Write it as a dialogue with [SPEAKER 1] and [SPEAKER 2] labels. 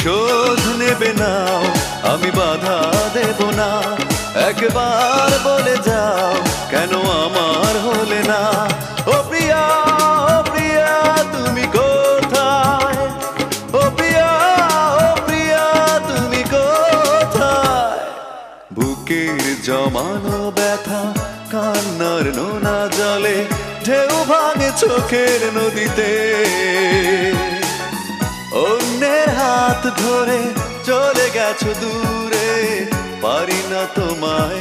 [SPEAKER 1] প্রতিশোধ নেবে নাও, আমি বাধা দেব না। একবার বলে যাও, কেন আমার হলে না? ও প্রিয়া, ও প্রিয়া, তুমি কোথায়? ও প্রিয়া, ও প্রিয়া, তুমি কোথায়? বুকের জমানো ব্যথা কান্নার নোনা জলে ঢেউ ভাঙে চোখের নদীতে। অন্যের হাত ধরে চলে গেছো দূরে, পারি না তোমায়